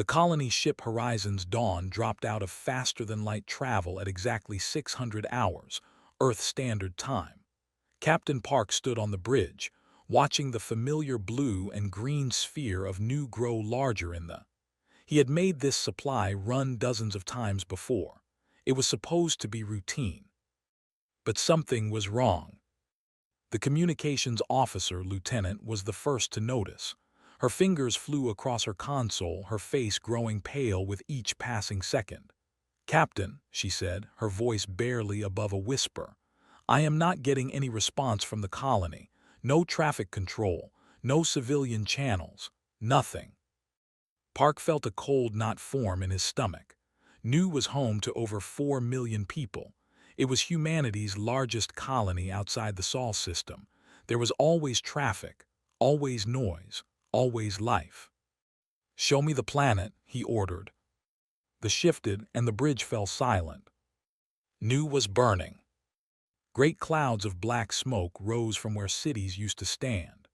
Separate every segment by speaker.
Speaker 1: The colony ship Horizon's Dawn dropped out of faster-than-light travel at exactly 600 hours, Earth Standard Time. Captain Park stood on the bridge, watching the familiar blue and green sphere of Nu grow larger in the. He had made this supply run dozens of times before. It was supposed to be routine. But something was wrong. The communications officer, Lieutenant, was the first to notice. Her fingers flew across her console, her face growing pale with each passing second. "Captain," she said, her voice barely above a whisper, "I am not getting any response from the colony. No traffic control, no civilian channels, nothing." Park felt a cold knot form in his stomach. Nu was home to over 4 million people. It was humanity's largest colony outside the Sol system. There was always traffic, always noise, always life. "Show me the planet," he ordered. The shifted, and the bridge fell silent. Nu was burning. Great clouds of black smoke rose from where cities used to stand.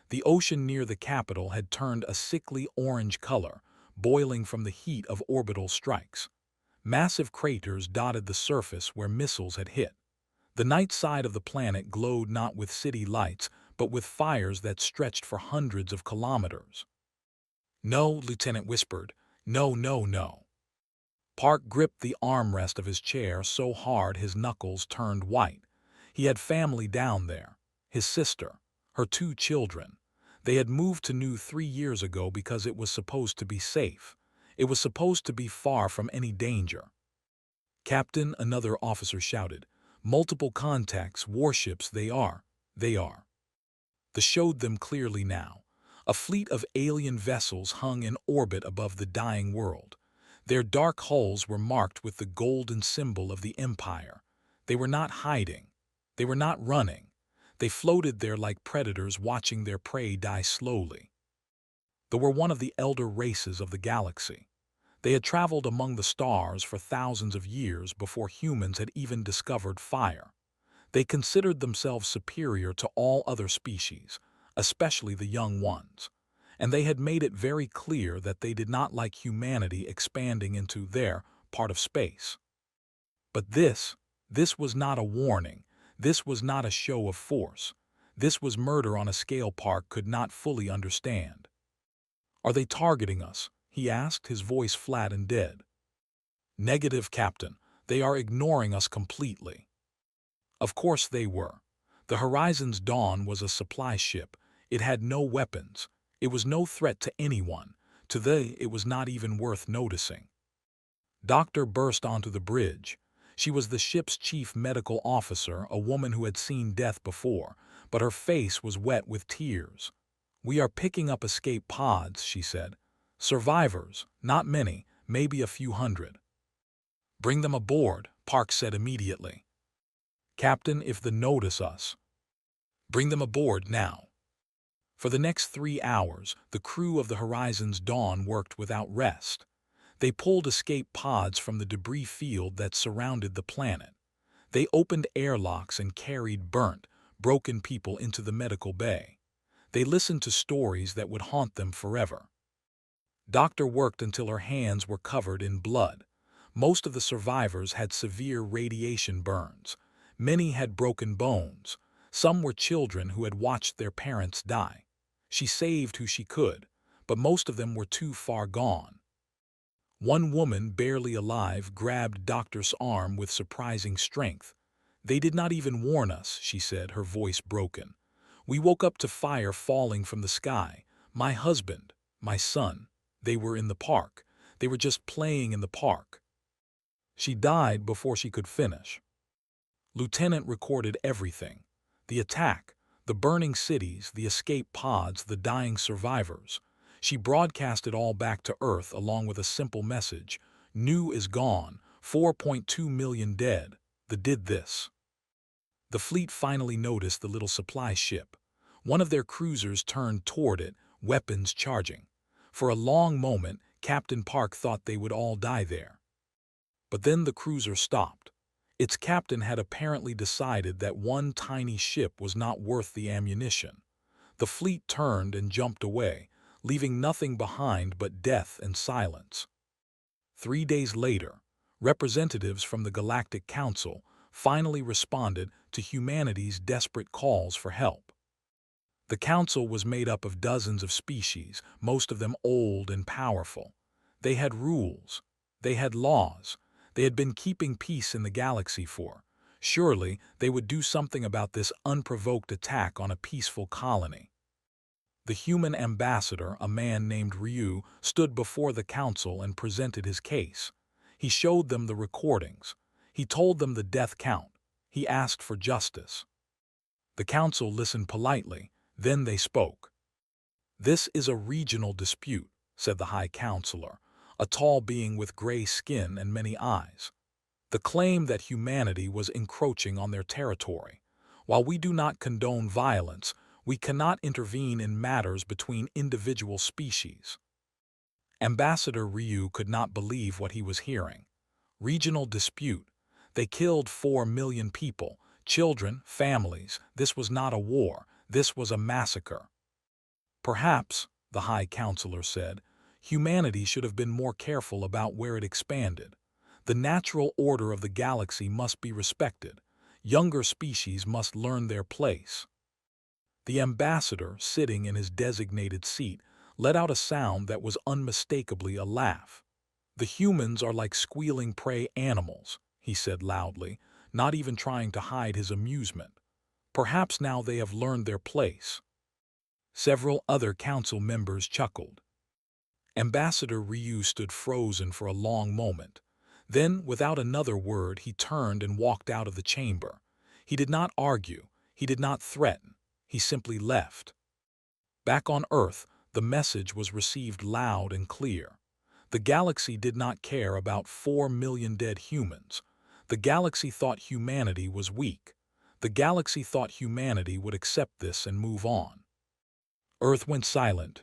Speaker 1: The ocean near the capital had turned a sickly orange color, boiling from the heat of orbital strikes. Massive craters dotted the surface where missiles had hit. The night side of the planet glowed not with city lights, but with fires that stretched for hundreds of kilometers. "No," Lieutenant whispered. "No, no, no." Park gripped the armrest of his chair so hard his knuckles turned white. He had family down there. His sister, her 2 children. They had moved to Nu 3 years ago because it was supposed to be safe. It was supposed to be far from any danger. "Captain," another officer shouted. "Multiple contacts, warships, they are. The showed them clearly now. A fleet of alien vessels hung in orbit above the dying world. Their dark hulls were marked with the golden symbol of the Empire. They were not hiding. They were not running. They floated there like predators watching their prey die slowly. They were one of the elder races of the galaxy. They had traveled among the stars for thousands of years before humans had even discovered fire. They considered themselves superior to all other species, especially the young ones. And they had made it very clear that they did not like humanity expanding into their part of space. But this was not a warning. This was not a show of force. This was murder on a scale Park could not fully understand. "Are they targeting us?" he asked, his voice flat and dead. "Negative, Captain. They are ignoring us completely." Of course they were. The Horizon's Dawn was a supply ship. It had no weapons. It was no threat to anyone. To they, it was not even worth noticing. Doctor burst onto the bridge. She was the ship's chief medical officer, a woman who had seen death before, but her face was wet with tears. "We are picking up escape pods," she said. "Survivors, not many, maybe a few hundred." "Bring them aboard," Park said immediately. "Captain, if they notice us." "Bring them aboard now." For the next 3 hours, the crew of the Horizon's Dawn worked without rest. They pulled escape pods from the debris field that surrounded the planet. They opened airlocks and carried burnt, broken people into the medical bay. They listened to stories that would haunt them forever. Doctor worked until her hands were covered in blood. Most of the survivors had severe radiation burns. Many had broken bones. Some were children who had watched their parents die. She saved who she could, but most of them were too far gone. One woman, barely alive, grabbed Doctor's arm with surprising strength. "They did not even warn us," she said, her voice broken. "We woke up to fire falling from the sky. My husband, my son, they were in the park. They were just playing in the park." She died before she could finish. Lieutenant recorded everything. The attack, the burning cities, the escape pods, the dying survivors. She broadcast it all back to Earth along with a simple message: "Nu is gone, 4.2 million dead, the did this." The fleet finally noticed the little supply ship. One of their cruisers turned toward it, weapons charging. For a long moment, Captain Park thought they would all die there. But then the cruiser stopped. Its captain had apparently decided that one tiny ship was not worth the ammunition. The fleet turned and jumped away, leaving nothing behind but death and silence. 3 days later, representatives from the Galactic Council finally responded to humanity's desperate calls for help. The council was made up of dozens of species, most of them old and powerful. They had rules. They had laws. They had been keeping peace in the galaxy for. Surely they would do something about this unprovoked attack on a peaceful colony. The human ambassador, a man named Ryu, stood before the council and presented his case. He showed them the recordings. He told them the death count. He asked for justice. The council listened politely. Then they spoke. "This is a regional dispute," said the High Counselor, a tall being with gray skin and many eyes. "The claim that humanity was encroaching on their territory. While we do not condone violence, we cannot intervene in matters between individual species." Ambassador Ryu could not believe what he was hearing. Regional dispute. They killed 4 million people, children, families. This was not a war. This was a massacre. "Perhaps," the High Counselor said, "humanity should have been more careful about where it expanded. The natural order of the galaxy must be respected. Younger species must learn their place." The ambassador, sitting in his designated seat, let out a sound that was unmistakably a laugh. "The humans are like squealing prey animals," he said loudly, not even trying to hide his amusement. "Perhaps now they have learned their place." Several other council members chuckled. Ambassador Ryu stood frozen for a long moment. Then, without another word, he turned and walked out of the chamber. He did not argue. He did not threaten. He simply left. Back on Earth, the message was received loud and clear. The galaxy did not care about 4 million dead humans. The galaxy thought humanity was weak. The galaxy thought humanity would accept this and move on. Earth went silent.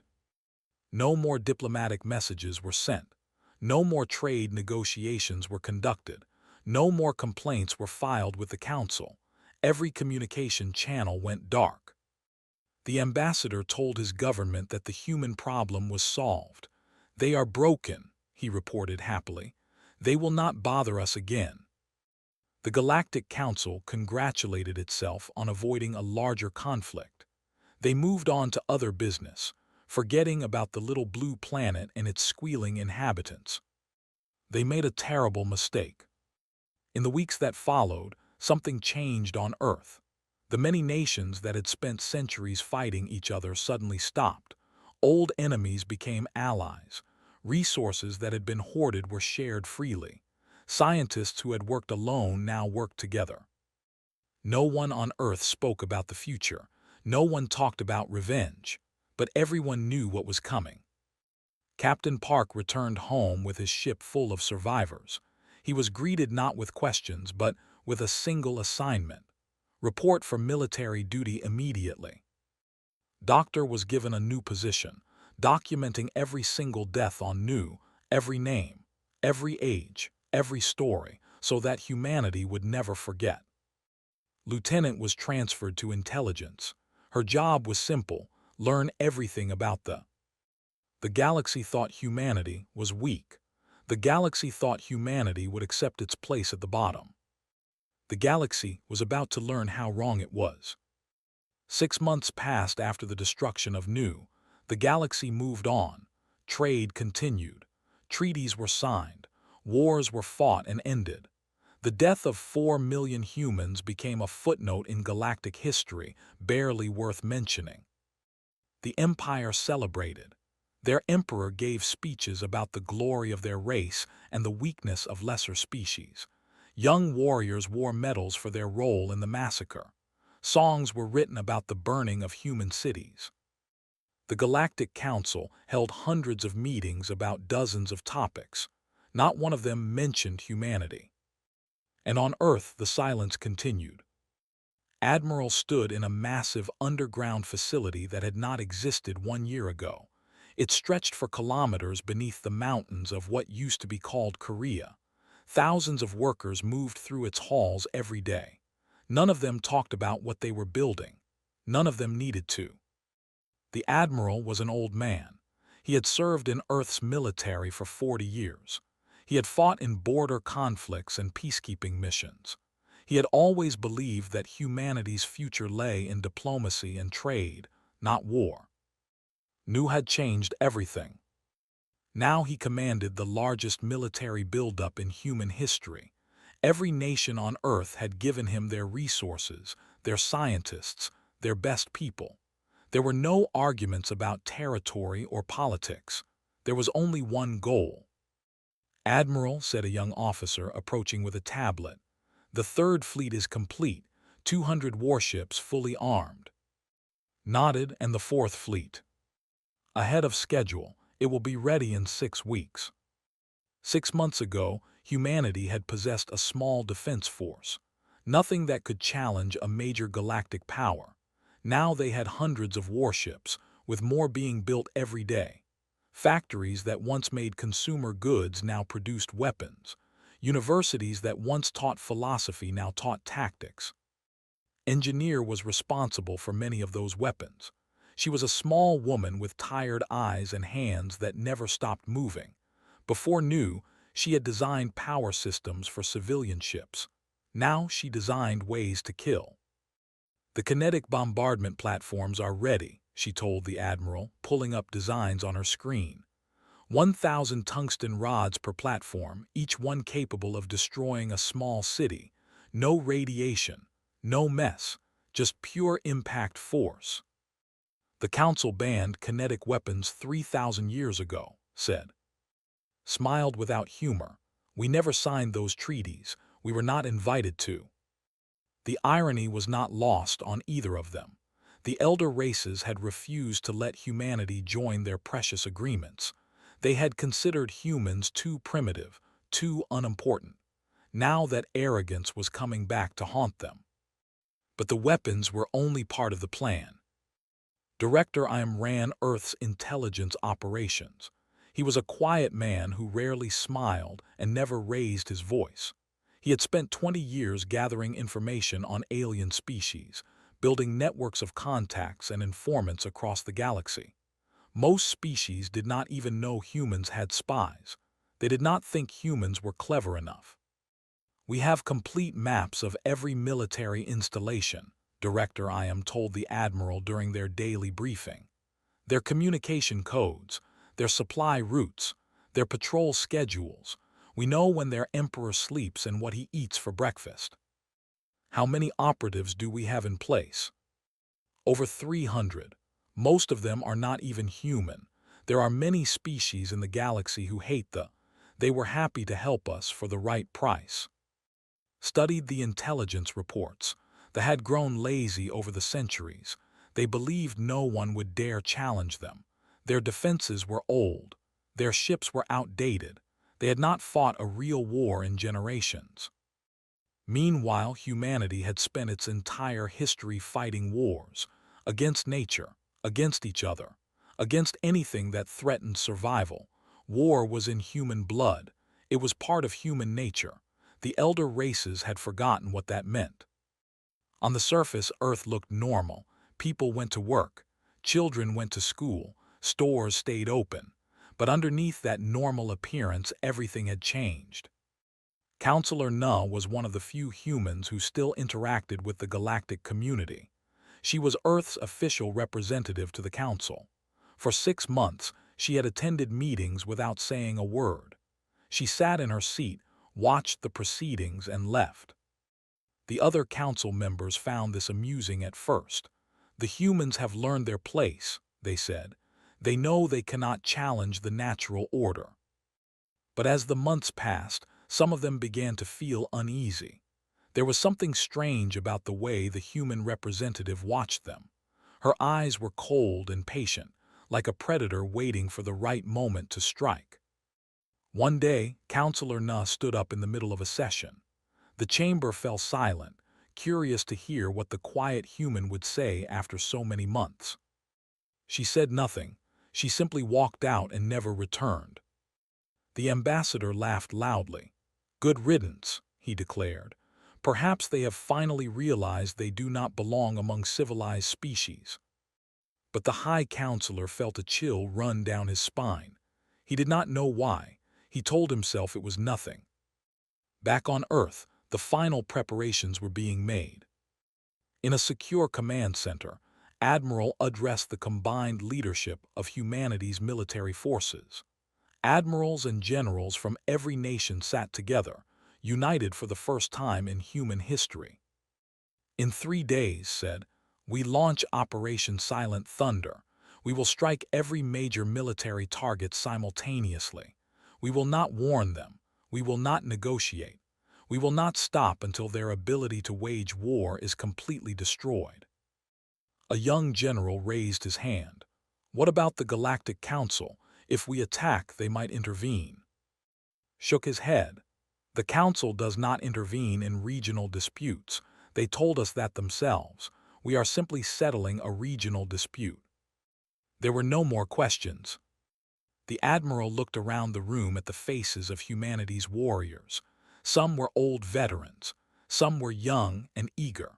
Speaker 1: No more diplomatic messages were sent. No more trade negotiations were conducted. No more complaints were filed with the council. Every communication channel went dark. The ambassador told his government that the human problem was solved. "They are broken," he reported happily. "They will not bother us again." The Galactic Council congratulated itself on avoiding a larger conflict. They moved on to other business, forgetting about the little blue planet and its squealing inhabitants. They made a terrible mistake. In the weeks that followed, something changed on Earth. The many nations that had spent centuries fighting each other suddenly stopped. Old enemies became allies. Resources that had been hoarded were shared freely. Scientists who had worked alone now worked together. No one on Earth spoke about the future. No one talked about revenge. But everyone knew what was coming. Captain Park returned home with his ship full of survivors. He was greeted not with questions, but with a single assignment. Report for military duty immediately. Doctor was given a new position, documenting every single death on Nu, every name, every age, every story, so that humanity would never forget. Lieutenant was transferred to intelligence. Her job was simple: learn everything about the galaxy thought humanity was weak. The galaxy thought humanity would accept its place at the bottom. The galaxy was about to learn how wrong it was. 6 months passed after the destruction of Nu. The galaxy moved on. Trade continued. Treaties were signed. Wars were fought and ended. The death of 4 million humans became a footnote in galactic history, barely worth mentioning. The Empire celebrated. Their emperor gave speeches about the glory of their race and the weakness of lesser species. Young warriors wore medals for their role in the massacre. Songs were written about the burning of human cities. The Galactic Council held hundreds of meetings about dozens of topics. Not one of them mentioned humanity. And on Earth, the silence continued. Admiral stood in a massive underground facility that had not existed 1 year ago. It stretched for kilometers beneath the mountains of what used to be called Korea. Thousands of workers moved through its halls every day. None of them talked about what they were building. None of them needed to. The admiral was an old man. He had served in Earth's military for 40 years. He had fought in border conflicts and peacekeeping missions. He had always believed that humanity's future lay in diplomacy and trade, not war. New had changed everything. Now he commanded the largest military buildup in human history. Every nation on Earth had given him their resources, their scientists, their best people. There were no arguments about territory or politics. There was only one goal. "Admiral," said a young officer approaching with a tablet, "the Third Fleet is complete, 200 warships fully armed." Nodded, "And the Fourth Fleet?" "Ahead of schedule. It will be ready in 6 weeks." 6 months ago, humanity had possessed a small defense force. Nothing that could challenge a major galactic power. Now they had hundreds of warships, with more being built every day. Factories that once made consumer goods now produced weapons. Universities that once taught philosophy now taught tactics. Engineer was responsible for many of those weapons. She was a small woman with tired eyes and hands that never stopped moving. Before New, she had designed power systems for civilian ships. Now she designed ways to kill. "The kinetic bombardment platforms are ready," she told the admiral, pulling up designs on her screen. 1,000 tungsten rods per platform, each one capable of destroying a small city. No radiation, no mess, just pure impact force. "The Council banned kinetic weapons 3,000 years ago," said. Smiled without humor. "We never signed those treaties. We were not invited to." The irony was not lost on either of them. The elder races had refused to let humanity join their precious agreements. They had considered humans too primitive, too unimportant. Now that arrogance was coming back to haunt them. But the weapons were only part of the plan. Director Im ran Earth's intelligence operations. He was a quiet man who rarely smiled and never raised his voice. He had spent 20 years gathering information on alien species, building networks of contacts and informants across the galaxy. Most species did not even know humans had spies. They did not think humans were clever enough. "We have complete maps of every military installation," Director Im told the admiral during their daily briefing. "Their communication codes, their supply routes, their patrol schedules. We know when their emperor sleeps and what he eats for breakfast." "How many operatives do we have in place?" "Over 300. Most of them are not even human. There are many species in the galaxy who hate They were happy to help us for the right price." Studied the intelligence reports. They had grown lazy over the centuries. They believed no one would dare challenge them. Their defenses were old. Their ships were outdated. They had not fought a real war in generations. Meanwhile, humanity had spent its entire history fighting wars, against nature, against each other, against anything that threatened survival. War was in human blood. It was part of human nature. The elder races had forgotten what that meant. On the surface, Earth looked normal. People went to work. Children went to school. Stores stayed open. But underneath that normal appearance, everything had changed. Counselor Na was one of the few humans who still interacted with the galactic community. She was Earth's official representative to the Council. For 6 months, she had attended meetings without saying a word. She sat in her seat, watched the proceedings, and left. The other council members found this amusing at first. "The humans have learned their place," they said. "They know they cannot challenge the natural order." But as the months passed, some of them began to feel uneasy. There was something strange about the way the human representative watched them. Her eyes were cold and patient, like a predator waiting for the right moment to strike. One day, Counselor Na stood up in the middle of a session. The chamber fell silent, curious to hear what the quiet human would say after so many months. She said nothing. She simply walked out and never returned. The ambassador laughed loudly. "Good riddance," he declared. "Perhaps they have finally realized they do not belong among civilized species." But the High Counselor felt a chill run down his spine. He did not know why. He told himself it was nothing. Back on Earth, the final preparations were being made. In a secure command center, Admiral addressed the combined leadership of humanity's military forces. Admirals and generals from every nation sat together, united for the first time in human history. In 3 days, said, we launch Operation Silent Thunder. We will strike every major military target simultaneously. We will not warn them. We will not negotiate. We will not stop until their ability to wage war is completely destroyed. A young general raised his hand. What about the Galactic Council? If we attack, they might intervene. Shook his head. The Council does not intervene in regional disputes. They told us that themselves. We are simply settling a regional dispute. There were no more questions. The Admiral looked around the room at the faces of humanity's warriors. Some were old veterans. Some were young and eager.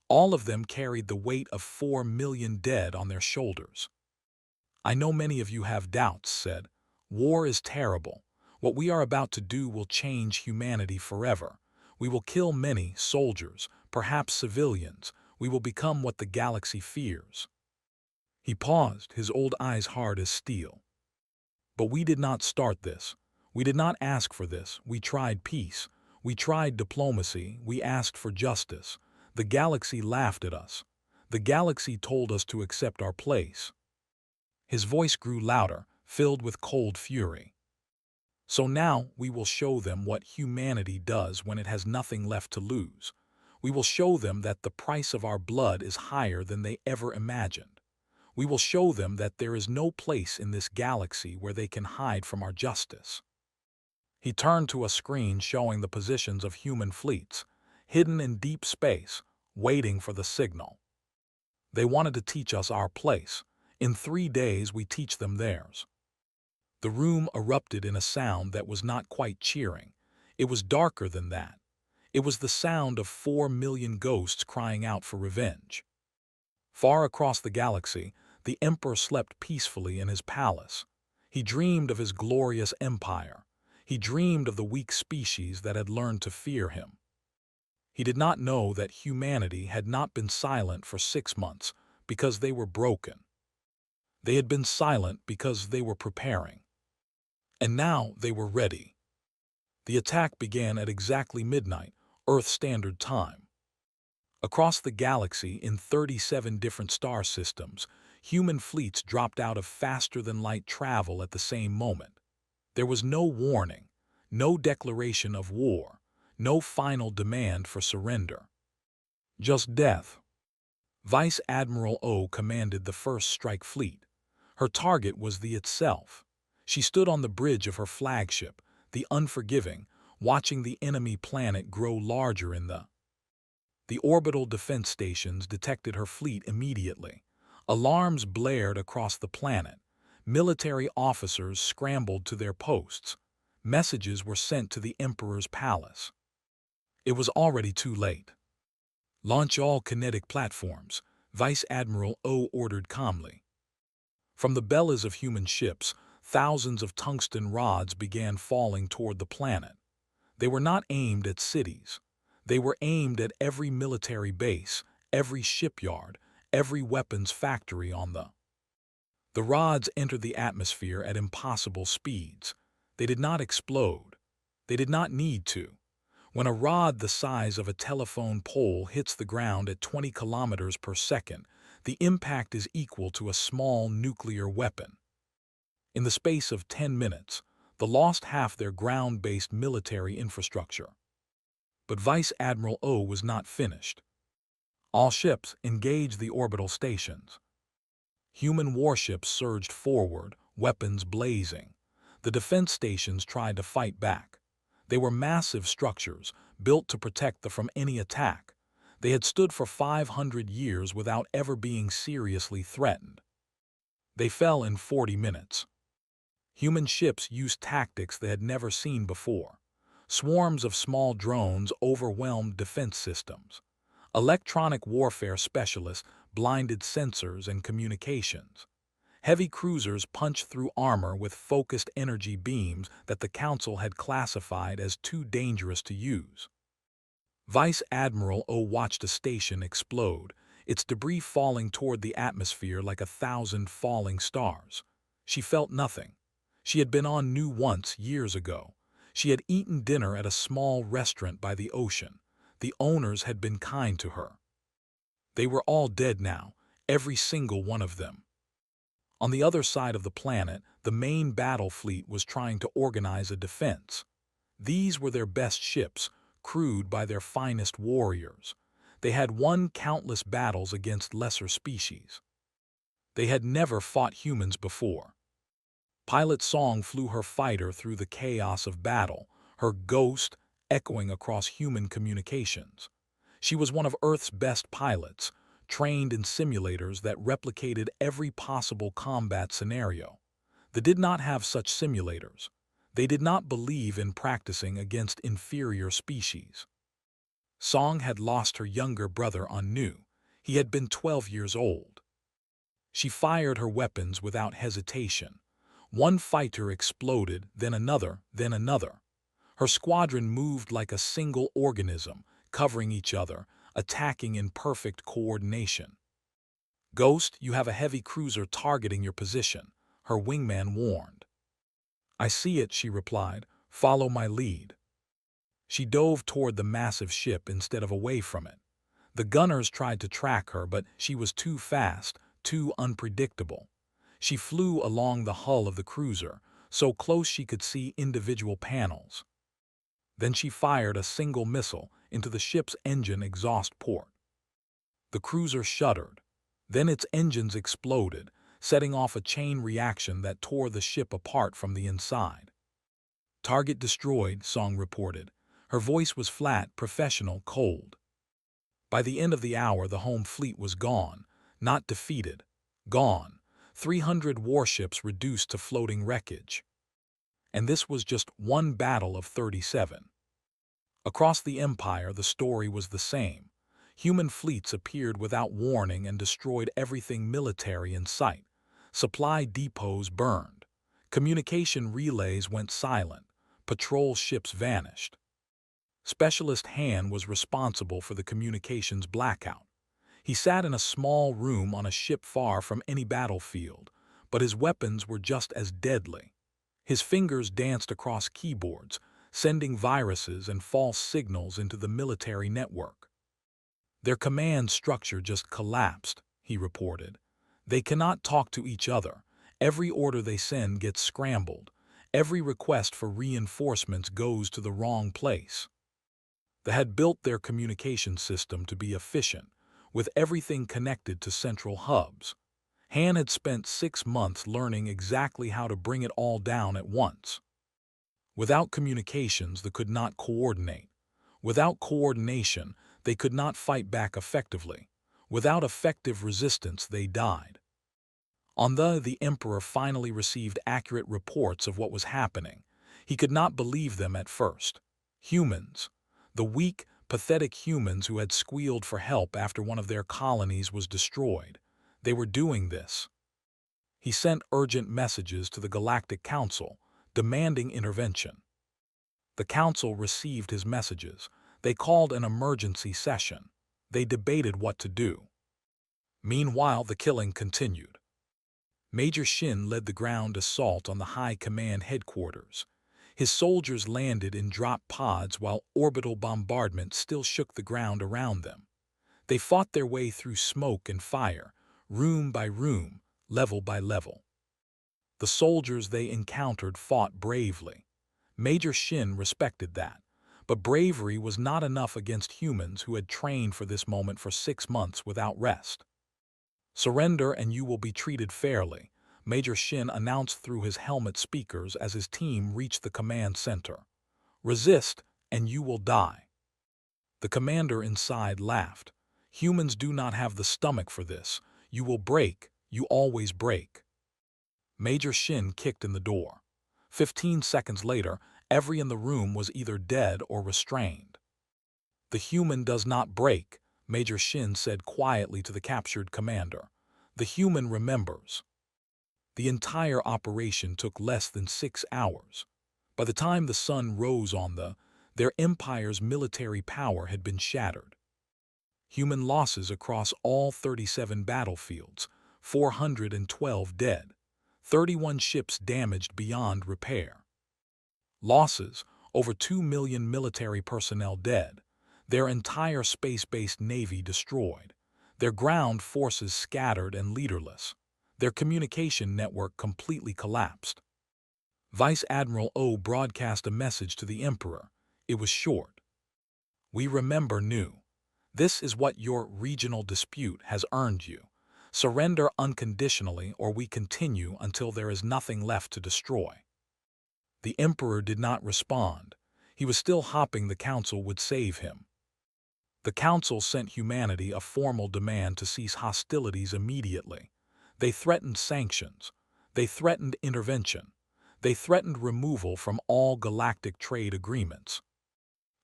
Speaker 1: All of them carried the weight of 4 million dead on their shoulders. I know many of you have doubts, said. War is terrible. What we are about to do will change humanity forever. We will kill many soldiers, perhaps civilians. We will become what the galaxy fears. He paused, his old eyes hard as steel. But we did not start this. We did not ask for this. We tried peace. We tried diplomacy. We asked for justice. The galaxy laughed at us. The galaxy told us to accept our place. His voice grew louder, filled with cold fury. So now we will show them what humanity does when it has nothing left to lose. We will show them that the price of our blood is higher than they ever imagined. We will show them that there is no place in this galaxy where they can hide from our justice. He turned to a screen showing the positions of human fleets, hidden in deep space, waiting for the signal. They wanted to teach us our place. In 3 days we teach them theirs. The room erupted in a sound that was not quite cheering. It was darker than that. It was the sound of 4 million ghosts crying out for revenge. Far across the galaxy, the Emperor slept peacefully in his palace. He dreamed of his glorious empire. He dreamed of the weak species that had learned to fear him. He did not know that humanity had not been silent for 6 months because they were broken. They had been silent because they were preparing. And now they were ready. The attack began at exactly midnight, Earth Standard Time. Across the galaxy, in 37 different star systems, human fleets dropped out of faster-than-light travel at the same moment. There was no warning, no declaration of war, no final demand for surrender. Just death. Vice Admiral O commanded the first strike fleet. Her target was the itself. She stood on the bridge of her flagship, the Unforgiving, watching the enemy planet grow larger in The orbital defense stations detected her fleet immediately. Alarms blared across the planet. Military officers scrambled to their posts. Messages were sent to the Emperor's palace. It was already too late. Launch all kinetic platforms, Vice Admiral O ordered calmly. From the bellies of human ships, thousands of tungsten rods began falling toward the planet. They were not aimed at cities. They were aimed at every military base, every shipyard, every weapons factory on The rods entered the atmosphere at impossible speeds. They did not explode. They did not need to. When a rod the size of a telephone pole hits the ground at 20 kilometers per second, the impact is equal to a small nuclear weapon. In the space of 10 minutes, the lost half their ground-based military infrastructure. But Vice Admiral O was not finished. All ships engaged the orbital stations. Human warships surged forward, weapons blazing. The defense stations tried to fight back. They were massive structures, built to protect them from any attack. They had stood for 500 years without ever being seriously threatened. They fell in 40 minutes. Human ships used tactics they had never seen before. Swarms of small drones overwhelmed defense systems. Electronic warfare specialists blinded sensors and communications. Heavy cruisers punched through armor with focused energy beams that the Council had classified as too dangerous to use. Vice Admiral O watched a station explode, its debris falling toward the atmosphere like 1,000 falling stars. She felt nothing. She had been on New once years ago. She had eaten dinner at a small restaurant by the ocean. The owners had been kind to her. They were all dead now, every single one of them. On the other side of the planet, the main battle fleet was trying to organize a defense. These were their best ships, crewed by their finest warriors. They had won countless battles against lesser species. They had never fought humans before. Pilot Song flew her fighter through the chaos of battle, her ghost echoing across human communications. She was one of Earth's best pilots, trained in simulators that replicated every possible combat scenario. They did not have such simulators. They did not believe in practicing against inferior species. Song had lost her younger brother on New. He had been 12 years old. She fired her weapons without hesitation. One fighter exploded, then another, then another. Her squadron moved like a single organism, covering each other, attacking in perfect coordination. "Ghost, you have a heavy cruiser targeting your position," her wingman warned. "I see it," she replied. "Follow my lead." She dove toward the massive ship instead of away from it. The gunners tried to track her, but she was too fast, too unpredictable. She flew along the hull of the cruiser, so close she could see individual panels. Then she fired a single missile into the ship's engine exhaust port. The cruiser shuddered. Then its engines exploded, setting off a chain reaction that tore the ship apart from the inside. "Target destroyed," Song reported. Her voice was flat, professional, cold. By the end of the hour, the home fleet was gone, not defeated. Gone. 300 warships reduced to floating wreckage. And this was just one battle of 37. Across the Empire, the story was the same. Human fleets appeared without warning and destroyed everything military in sight. Supply depots burned. Communication relays went silent. Patrol ships vanished. Specialist Han was responsible for the communications blackout. He sat in a small room on a ship far from any battlefield, but his weapons were just as deadly. His fingers danced across keyboards, sending viruses and false signals into the military network. "Their command structure just collapsed," he reported. "They cannot talk to each other. Every order they send gets scrambled. Every request for reinforcements goes to the wrong place." They had built their communication system to be efficient, with everything connected to central hubs. Han had spent 6 months learning exactly how to bring it all down at once. Without communications, they could not coordinate. Without coordination, they could not fight back effectively. Without effective resistance, they died. The Emperor finally received accurate reports of what was happening. He could not believe them at first. Humans. The weak, pathetic humans who had squealed for help after one of their colonies was destroyed. They were doing this. He sent urgent messages to the Galactic Council, demanding intervention. The Council received his messages. They called an emergency session. They debated what to do. Meanwhile, the killing continued. Major Shin led the ground assault on the High Command headquarters. His soldiers landed in drop pods while orbital bombardment still shook the ground around them. They fought their way through smoke and fire, room by room, level by level. The soldiers they encountered fought bravely. Major Shin respected that. But bravery was not enough against humans who had trained for this moment for 6 months without rest. "Surrender and you will be treated fairly," Major Shin announced through his helmet speakers as his team reached the command center. "Resist, and you will die." The commander inside laughed. "Humans do not have the stomach for this. You will break. You always break." Major Shin kicked in the door. 15 seconds later, every in the room was either dead or restrained. "The human does not break," Major Shin said quietly to the captured commander. The human remembers. The entire operation took less than 6 hours. By the time the sun rose on their empire's military power had been shattered. Human losses across all 37 battlefields, 412 dead, 31 ships damaged beyond repair. Losses, over 2 million military personnel dead, their entire space-based navy destroyed, their ground forces scattered and leaderless, their communication network completely collapsed. Vice Admiral O broadcast a message to the Emperor. It was short. We remember new. This is what your regional dispute has earned you. Surrender unconditionally or we continue until there is nothing left to destroy. The Emperor did not respond. He was still hoping the Council would save him. The Council sent humanity a formal demand to cease hostilities immediately. They threatened sanctions. They threatened intervention. They threatened removal from all galactic trade agreements.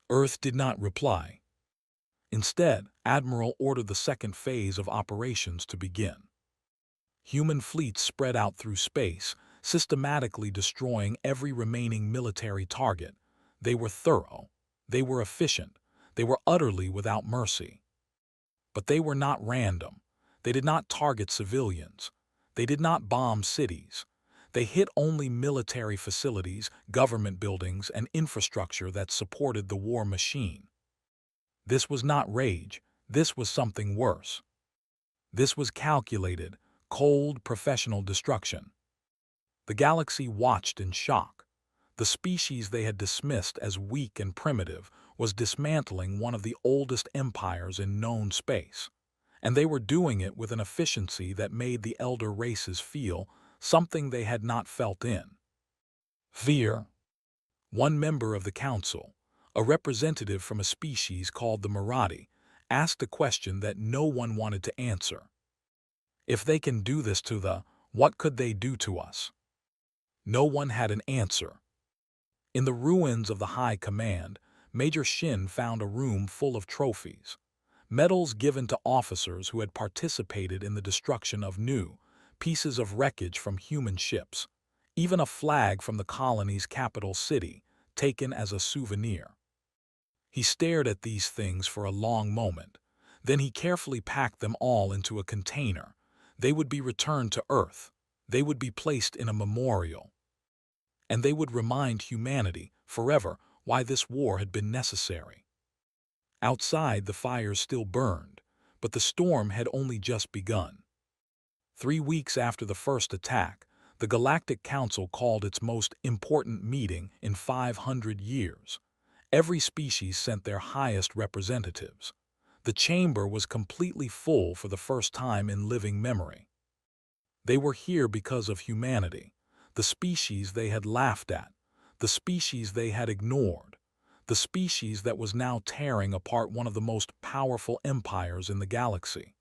Speaker 1: Earth did not reply. Instead, Admiral ordered the second phase of operations to begin. Human fleets spread out through space, systematically destroying every remaining military target. They were thorough. They were efficient. They were utterly without mercy. But they were not random. They did not target civilians. They did not bomb cities. They hit only military facilities, government buildings, and infrastructure that supported the war machine. This was not rage. This was something worse. This was calculated, cold, professional destruction. The galaxy watched in shock. The species they had dismissed as weak and primitive was dismantling one of the oldest empires in known space. And they were doing it with an efficiency that made the elder races feel something they had not felt in fear. One member of the council, a representative from a species called the Marathi, asked a question that no one wanted to answer. If they can do this to what could they do to us? No one had an answer. In the ruins of the High Command, Major Shin found a room full of trophies, medals given to officers who had participated in the destruction of pieces of wreckage from human ships, even a flag from the colony's capital city, taken as a souvenir. He stared at these things for a long moment. Then he carefully packed them all into a container. They would be returned to Earth. They would be placed in a memorial. And they would remind humanity forever why this war had been necessary. Outside, the fires still burned, but the storm had only just begun. 3 weeks after the first attack, the Galactic Council called its most important meeting in 500 years. Every species sent their highest representatives. The chamber was completely full for the first time in living memory. They were here because of humanity, the species they had laughed at, the species they had ignored, the species that was now tearing apart one of the most powerful empires in the galaxy.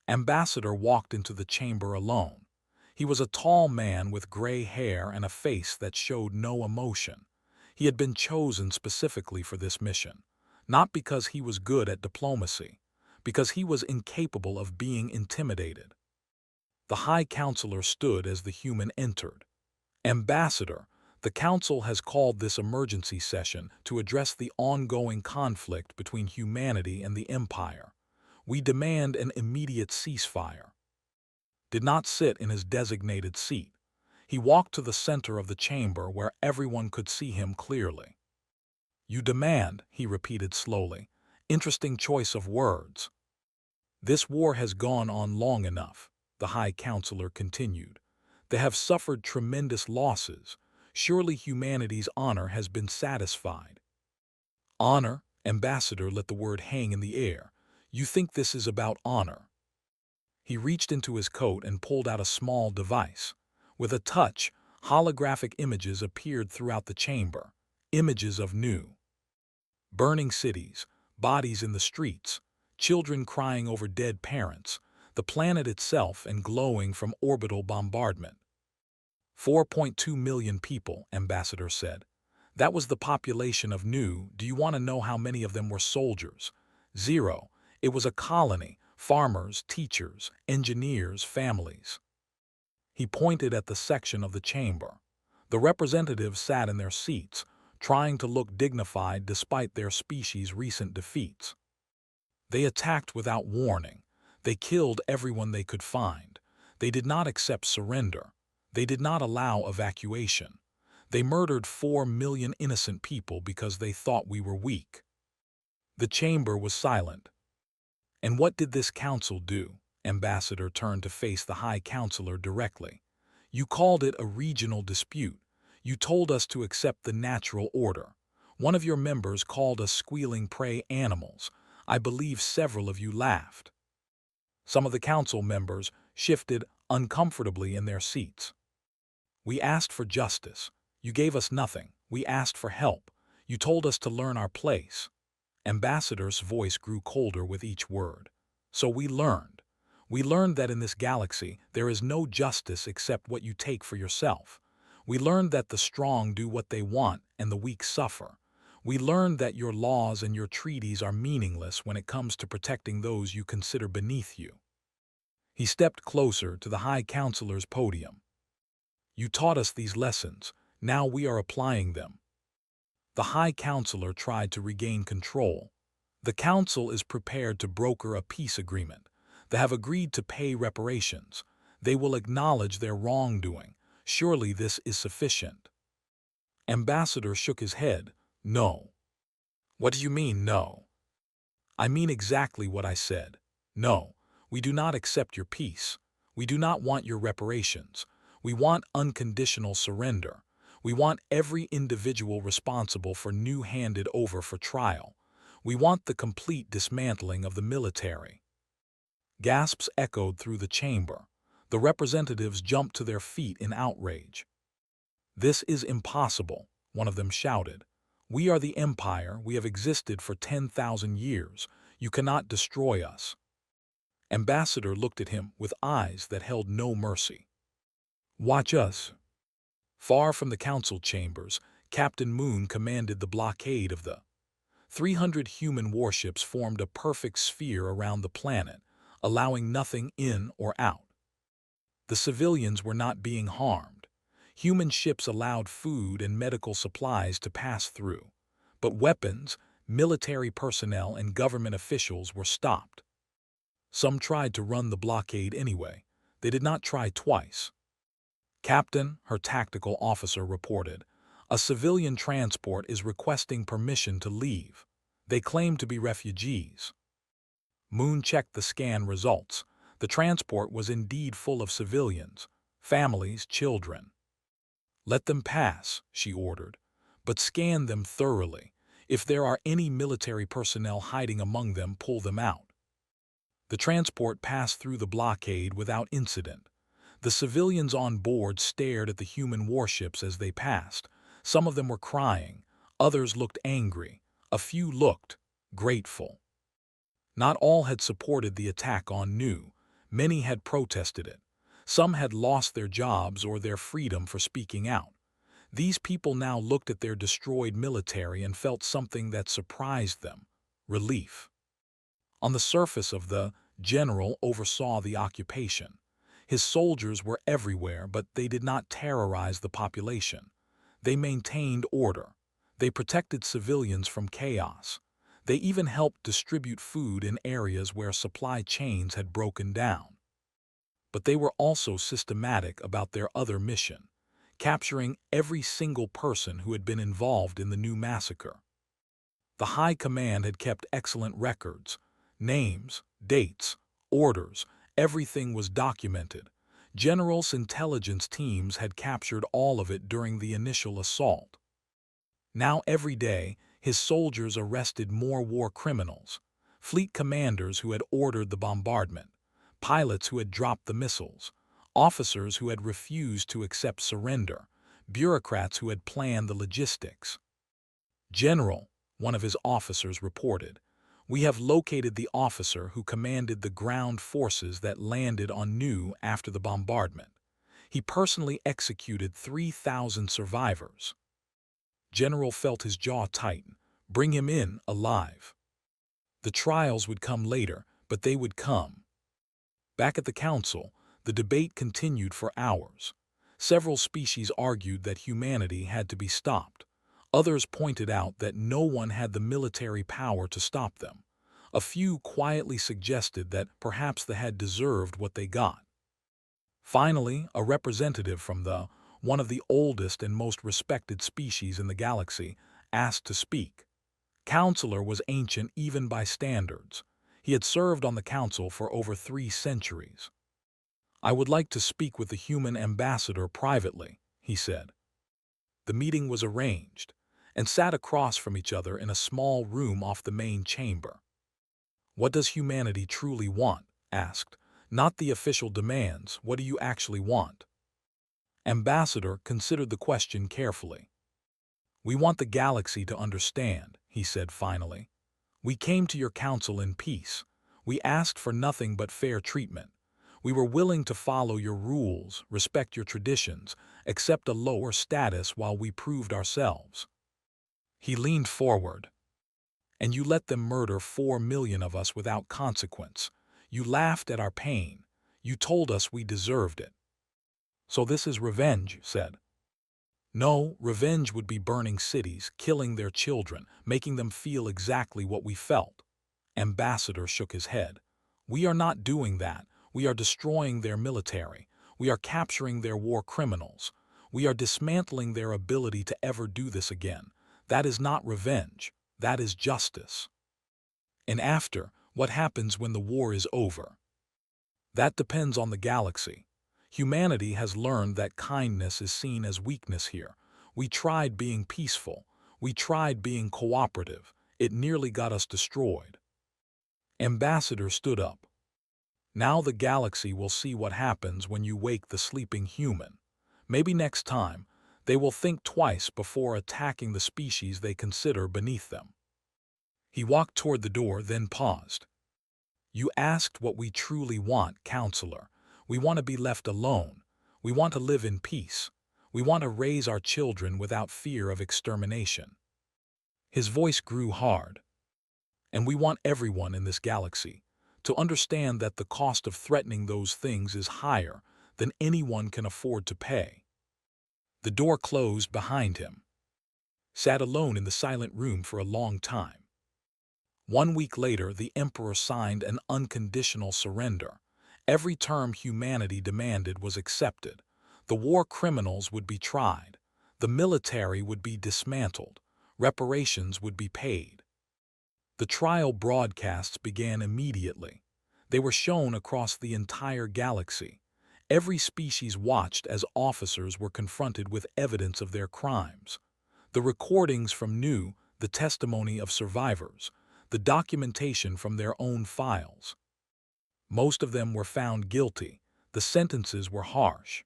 Speaker 1: Ambassador walked into the chamber alone. He was a tall man with gray hair and a face that showed no emotion. He had been chosen specifically for this mission, not because he was good at diplomacy, because he was incapable of being intimidated. The High Counselor stood as the human entered. Ambassador, the Council has called this emergency session to address the ongoing conflict between humanity and the Empire. We demand an immediate ceasefire. Did not sit in his designated seat. He walked to the center of the chamber where everyone could see him clearly. You demand, he repeated slowly. Interesting choice of words. This war has gone on long enough, the High Counselor continued. They have suffered tremendous losses. Surely humanity's honor has been satisfied. Honor? Ambassador let the word hang in the air. You think this is about honor? He reached into his coat and pulled out a small device. With a touch, holographic images appeared throughout the chamber. Images of burning cities, bodies in the streets, children crying over dead parents, the planet itself and glowing from orbital bombardment. 4.2 million people, Ambassador said. That was the population of do you want to know how many of them were soldiers? 0. It was a colony, farmers, teachers, engineers, families. He pointed at the section of the chamber. The representatives sat in their seats, trying to look dignified despite their species' recent defeats. They attacked without warning. They killed everyone they could find. They did not accept surrender. They did not allow evacuation. They murdered 4 million innocent people because they thought we were weak. The chamber was silent. And what did this council do? Ambassador turned to face the High Counselor directly. You called it a regional dispute. You told us to accept the natural order. One of your members called us squealing prey animals. I believe several of you laughed. Some of the council members shifted uncomfortably in their seats. We asked for justice. You gave us nothing. We asked for help. You told us to learn our place. Ambassador's voice grew colder with each word. So we learned. We learned that in this galaxy there is no justice except what you take for yourself. We learned that the strong do what they want and the weak suffer. We learned that your laws and your treaties are meaningless when it comes to protecting those you consider beneath you. He stepped closer to the High Counselor's podium. You taught us these lessons. Now we are applying them. The High Counselor tried to regain control. The Council is prepared to broker a peace agreement. They have agreed to pay reparations. They will acknowledge their wrongdoing. Surely this is sufficient. Ambassador shook his head. No. What do you mean, no? I mean exactly what I said. No, we do not accept your peace. We do not want your reparations. We want unconditional surrender. We want every individual responsible for handed over for trial. We want the complete dismantling of the military. Gasps echoed through the chamber. The representatives jumped to their feet in outrage. This is impossible, one of them shouted. We are the Empire. We have existed for 10,000 years. You cannot destroy us. Ambassador looked at him with eyes that held no mercy. Watch us. Far from the council chambers, Captain Moon commanded the blockade of the 300 human warships formed a perfect sphere around the planet, allowing nothing in or out. The civilians were not being harmed. Human ships allowed food and medical supplies to pass through. But weapons, military personnel, and government officials were stopped. Some tried to run the blockade anyway. They did not try twice. Captain, her tactical officer reported, a civilian transport is requesting permission to leave. They claim to be refugees. Moon checked the scan results. The transport was indeed full of civilians, families, children. Let them pass, she ordered, but scan them thoroughly. If there are any military personnel hiding among them, pull them out. The transport passed through the blockade without incident. The civilians on board stared at the human warships as they passed. Some of them were crying. Others looked angry. A few looked grateful. Not all had supported the attack on Nu. Many had protested it. Some had lost their jobs or their freedom for speaking out. These people now looked at their destroyed military and felt something that surprised them: relief. On the surface of the general oversaw the occupation. His soldiers were everywhere, but they did not terrorize the population. They maintained order. They protected civilians from chaos. They even helped distribute food in areas where supply chains had broken down. But they were also systematic about their other mission: capturing every single person who had been involved in the Nu massacre. The High Command had kept excellent records. Names, dates, orders, everything was documented. General's intelligence teams had captured all of it during the initial assault. Now every day, his soldiers arrested more war criminals: fleet commanders who had ordered the bombardment, pilots who had dropped the missiles, officers who had refused to accept surrender, bureaucrats who had planned the logistics. General, one of his officers reported, we have located the officer who commanded the ground forces that landed on Nu after the bombardment. He personally executed 3,000 survivors. General felt his jaw tighten. Bring him in alive. The trials would come later, but they would come. Back at the council, the debate continued for hours. Several species argued that humanity had to be stopped. Others pointed out that no one had the military power to stop them. A few quietly suggested that perhaps they had deserved what they got. Finally, a representative from one of the oldest and most respected species in the galaxy asked to speak. Counselor was ancient even by standards. He had served on the council for over 3 centuries. "I would like to speak with the human ambassador privately," he said. The meeting was arranged, and sat across from each other in a small room off the main chamber. "What does humanity truly want?" asked. "Not the official demands, what do you actually want?" Ambassador considered the question carefully. "We want the galaxy to understand," he said finally. "We came to your council in peace. We asked for nothing but fair treatment. We were willing to follow your rules, respect your traditions, accept a lower status while we proved ourselves." He leaned forward. "And you let them murder 4 million of us without consequence. You laughed at our pain. You told us we deserved it." "So this is revenge," said. "No, revenge would be burning cities, killing their children, making them feel exactly what we felt." Ambassador shook his head. "We are not doing that. We are destroying their military. We are capturing their war criminals. We are dismantling their ability to ever do this again. That is not revenge. That is justice." "And after, what happens when the war is over?" "That depends on the galaxy. Humanity has learned that kindness is seen as weakness here. We tried being peaceful. We tried being cooperative. It nearly got us destroyed." Ambassador stood up. "Now the galaxy will see what happens when you wake the sleeping human. Maybe next time, they will think twice before attacking the species they consider beneath them." He walked toward the door, then paused. "You asked what we truly want, Counselor. We want to be left alone. We want to live in peace. We want to raise our children without fear of extermination." His voice grew hard. "And we want everyone in this galaxy to understand that the cost of threatening those things is higher than anyone can afford to pay." The door closed behind him. Sat alone in the silent room for a long time. 1 week later, the Emperor signed an unconditional surrender. Every term humanity demanded was accepted. The war criminals would be tried. The military would be dismantled. Reparations would be paid. The trial broadcasts began immediately. They were shown across the entire galaxy. Every species watched as officers were confronted with evidence of their crimes. The recordings from the testimony of survivors, the documentation from their own files. Most of them were found guilty. The sentences were harsh.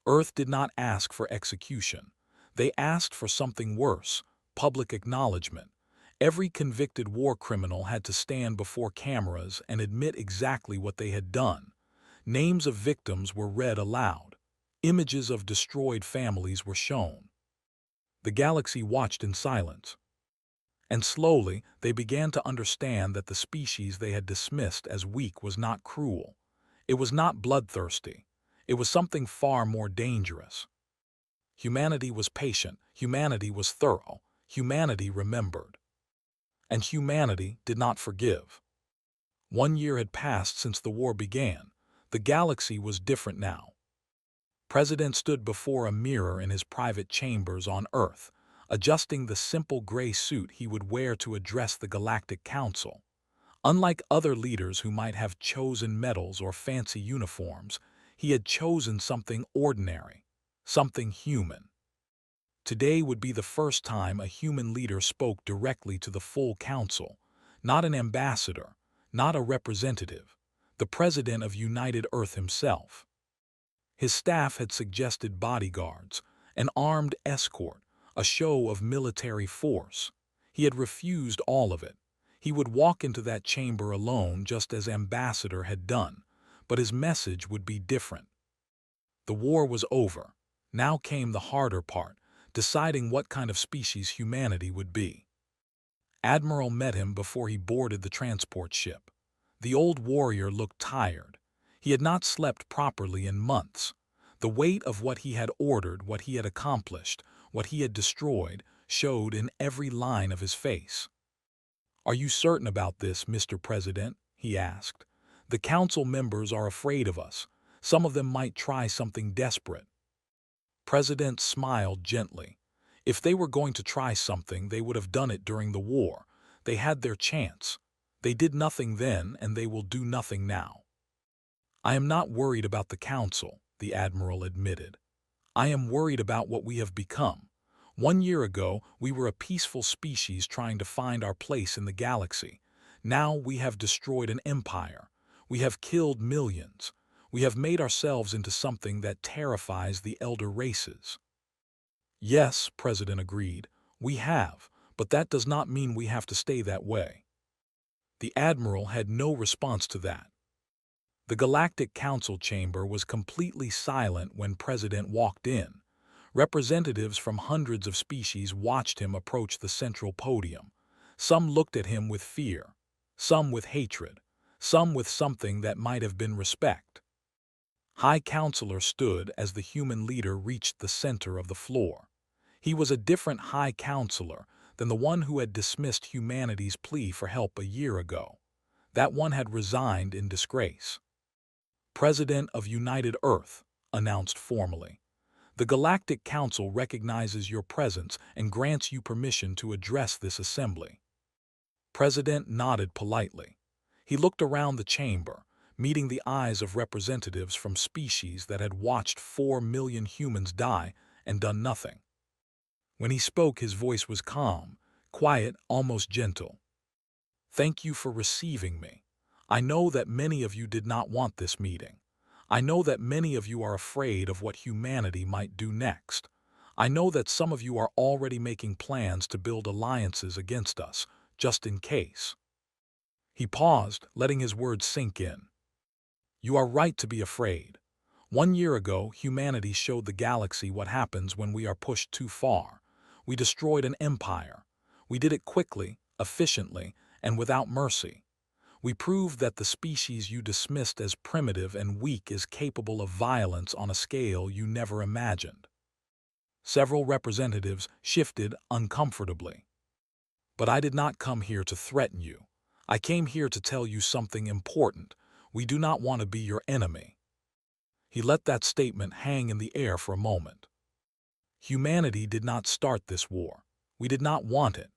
Speaker 1: Earth did not ask for execution. They asked for something worse, public acknowledgement. Every convicted war criminal had to stand before cameras and admit exactly what they had done. Names of victims were read aloud. Images of destroyed families were shown. The galaxy watched in silence. And slowly, they began to understand that the species they had dismissed as weak was not cruel. It was not bloodthirsty. It was something far more dangerous. Humanity was patient. Humanity was thorough. Humanity remembered. And humanity did not forgive. 1 year had passed since the war began. The galaxy was different now. President stood before a mirror in his private chambers on Earth, adjusting the simple gray suit he would wear to address the Galactic Council. Unlike other leaders who might have chosen medals or fancy uniforms, he had chosen something ordinary, something human. Today would be the first time a human leader spoke directly to the full council, not an ambassador, not a representative, the president of United Earth himself. His staff had suggested bodyguards, an armed escort, a show of military force. He had refused all of it. He would walk into that chamber alone just as Ambassador had done, but his message would be different. The war was over. Now came the harder part, deciding what kind of species humanity would be. Admiral met him before he boarded the transport ship. The old warrior looked tired. He had not slept properly in months. The weight of what he had ordered, what he had accomplished, what he had destroyed, showed in every line of his face. "Are you certain about this, Mr. President?" he asked. "The council members are afraid of us. Some of them might try something desperate." President smiled gently. If they were going to try something, they would have done it during the war. They had their chance. They did nothing then, and they will do nothing now. "I am not worried about the council," the admiral admitted. "I am worried about what we have become. 1 year ago, we were a peaceful species trying to find our place in the galaxy. Now we have destroyed an empire. We have killed millions. We have made ourselves into something that terrifies the elder races." "Yes," President agreed, "we have, but that does not mean we have to stay that way." The admiral had no response to that. The Galactic Council chamber was completely silent when President walked in. Representatives from hundreds of species watched him approach the central podium. Some looked at him with fear, some with hatred, some with something that might have been respect. High Counselor stood as the human leader reached the center of the floor. He was a different High Counselor than the one who had dismissed humanity's plea for help a year ago. That one had resigned in disgrace. "President of United Earth," announced formally. "The Galactic Council recognizes your presence and grants you permission to address this assembly." President nodded politely. He looked around the chamber, meeting the eyes of representatives from species that had watched 4 million humans die and done nothing. When he spoke, his voice was calm, quiet, almost gentle. "Thank you for receiving me. I know that many of you did not want this meeting. I know that many of you are afraid of what humanity might do next. I know that some of you are already making plans to build alliances against us, just in case." He paused, letting his words sink in. "You are right to be afraid. 1 year ago, humanity showed the galaxy what happens when we are pushed too far. We destroyed an empire. We did it quickly, efficiently, and without mercy. We proved that the species you dismissed as primitive and weak is capable of violence on a scale you never imagined." Several representatives shifted uncomfortably. "But I did not come here to threaten you. I came here to tell you something important. We do not want to be your enemy." He let that statement hang in the air for a moment. "Humanity did not start this war. We did not want it.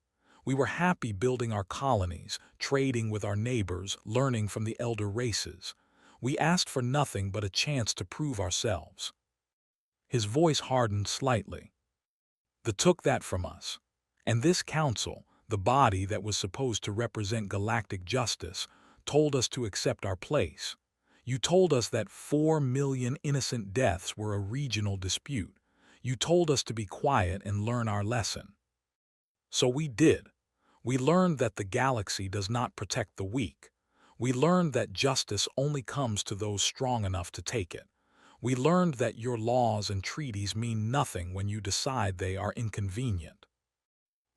Speaker 1: We were happy building our colonies, trading with our neighbors, learning from the elder races. We asked for nothing but a chance to prove ourselves." His voice hardened slightly. "They took that from us. And this council, the body that was supposed to represent galactic justice, told us to accept our place. You told us that 4 million innocent deaths were a regional dispute. You told us to be quiet and learn our lesson. So we did. We learned that the galaxy does not protect the weak. We learned that justice only comes to those strong enough to take it. We learned that your laws and treaties mean nothing when you decide they are inconvenient."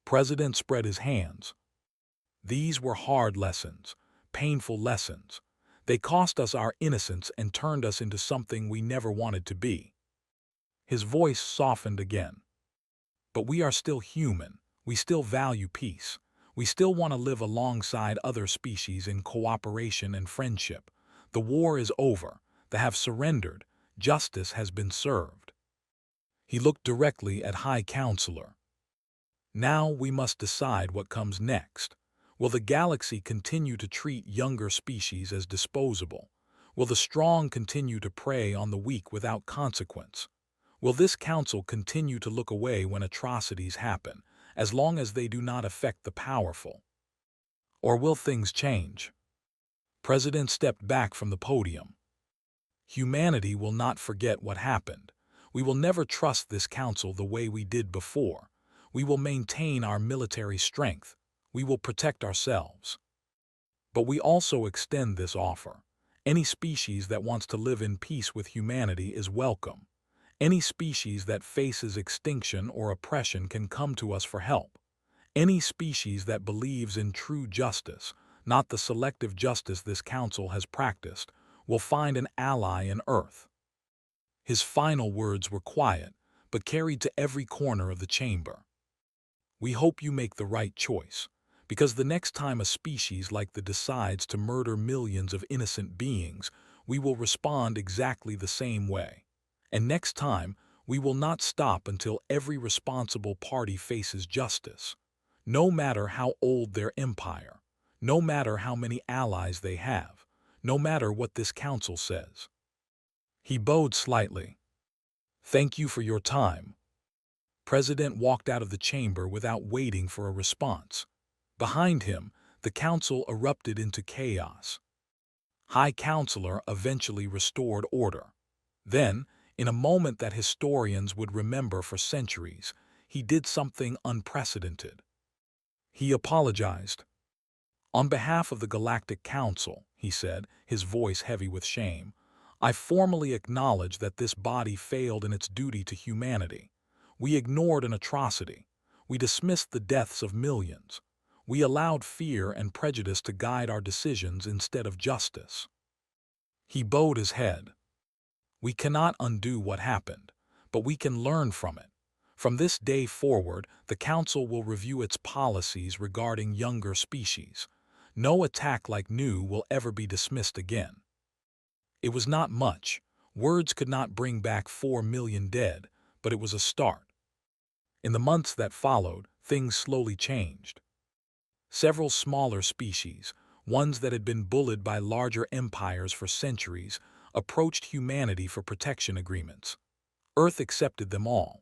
Speaker 1: President spread his hands. "These were hard lessons, painful lessons. They cost us our innocence and turned us into something we never wanted to be." His voice softened again. "But we are still human. We still value peace. We still want to live alongside other species in cooperation and friendship. The war is over. They have surrendered. Justice has been served." He looked directly at High Counselor. "Now we must decide what comes next. Will the galaxy continue to treat younger species as disposable? Will the strong continue to prey on the weak without consequence? Will this council continue to look away when atrocities happen, as long as they do not affect the powerful? Or will things change?" President stepped back from the podium. "Humanity will not forget what happened. We will never trust this council the way we did before. We will maintain our military strength. We will protect ourselves. But we also extend this offer. Any species that wants to live in peace with humanity is welcome. Any species that faces extinction or oppression can come to us for help. Any species that believes in true justice, not the selective justice this council has practiced, will find an ally in Earth. His final words were quiet, but carried to every corner of the chamber. We hope you make the right choice, because the next time a species like the decides to murder millions of innocent beings, we will respond exactly the same way. And next time, we will not stop until every responsible party faces justice. No matter how old their empire, no matter how many allies they have, no matter what this council says. He bowed slightly. Thank you for your time. President walked out of the chamber without waiting for a response. Behind him, the council erupted into chaos. High Counselor eventually restored order. Then, in a moment that historians would remember for centuries, he did something unprecedented. He apologized. On behalf of the Galactic Council, he said, his voice heavy with shame, I formally acknowledge that this body failed in its duty to humanity. We ignored an atrocity. We dismissed the deaths of millions. We allowed fear and prejudice to guide our decisions instead of justice. He bowed his head. We cannot undo what happened, but we can learn from it. From this day forward, the Council will review its policies regarding younger species. No attack like Nu will ever be dismissed again. It was not much. Words could not bring back 4 million dead, but it was a start. In the months that followed, things slowly changed. Several smaller species, ones that had been bullied by larger empires for centuries, approached humanity for protection agreements. Earth accepted them all.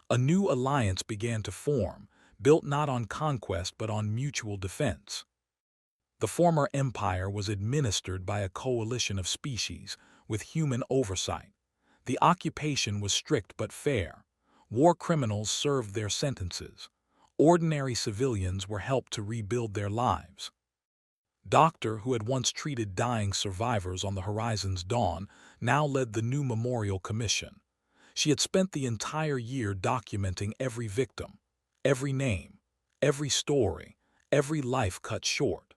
Speaker 1: A new alliance began to form, built not on conquest but on mutual defense. The former empire was administered by a coalition of species, with human oversight. The occupation was strict but fair. War criminals served their sentences. Ordinary civilians were helped to rebuild their lives. Doctor, who had once treated dying survivors on the horizon's dawn, now led the new memorial commission. She had spent the entire year documenting every victim, every name, every story, every life cut short.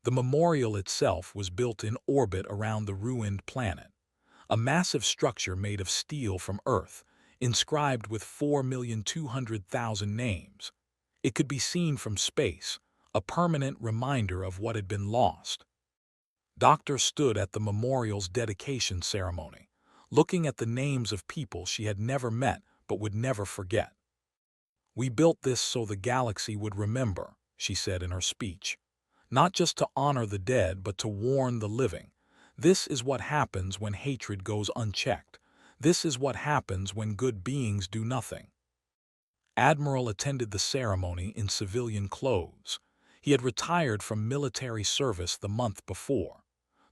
Speaker 1: The memorial itself was built in orbit around the ruined planet, a massive structure made of steel from Earth, inscribed with 4,200,000 names. It could be seen from space, a permanent reminder of what had been lost. Doctor stood at the memorial's dedication ceremony, looking at the names of people she had never met but would never forget. We built this so the galaxy would remember, she said in her speech. Not just to honor the dead, but to warn the living. This is what happens when hatred goes unchecked. This is what happens when good beings do nothing. Admiral attended the ceremony in civilian clothes. He had retired from military service the month before.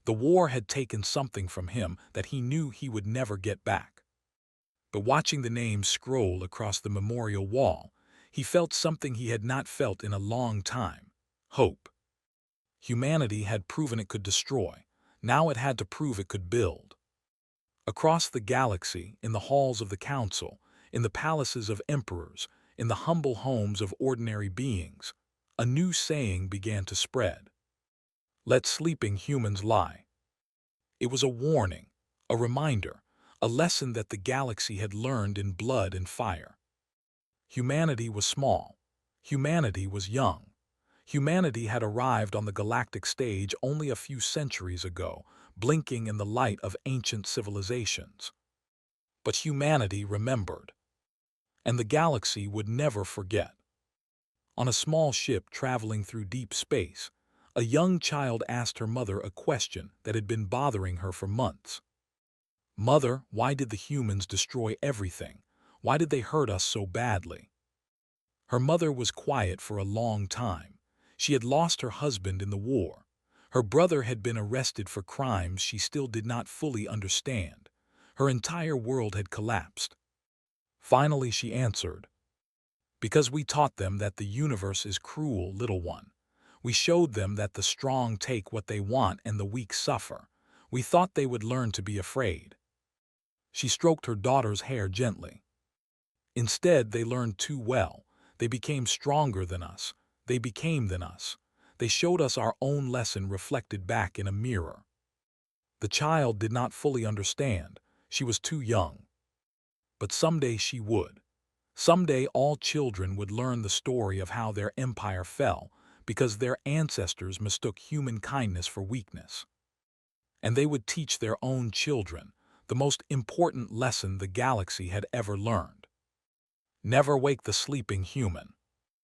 Speaker 1: The war had taken something from him that he knew he would never get back. But watching the names scroll across the memorial wall, he felt something he had not felt in a long time: hope. Humanity had proven it could destroy. Now it had to prove it could build. Across the galaxy, in the halls of the Council, in the palaces of emperors, in the humble homes of ordinary beings, a new saying began to spread. Let sleeping humans lie. It was a warning, a reminder, a lesson that the galaxy had learned in blood and fire. Humanity was small. Humanity was young. Humanity had arrived on the galactic stage only a few centuries ago, blinking in the light of ancient civilizations. But humanity remembered, and the galaxy would never forget. On a small ship traveling through deep space, a young child asked her mother a question that had been bothering her for months. Mother, why did the humans destroy everything? Why did they hurt us so badly? Her mother was quiet for a long time. She had lost her husband in the war. Her brother had been arrested for crimes she still did not fully understand. Her entire world had collapsed. Finally, she answered, "Because we taught them that the universe is cruel, little one. We showed them that the strong take what they want and the weak suffer. We thought they would learn to be afraid." She stroked her daughter's hair gently. Instead, they learned too well. They became stronger than us. They became than us. They showed us our own lesson reflected back in a mirror. The child did not fully understand. She was too young. But someday she would. Someday all children would learn the story of how their empire fell because their ancestors mistook human kindness for weakness. And they would teach their own children the most important lesson the galaxy had ever learned. Never wake the sleeping human.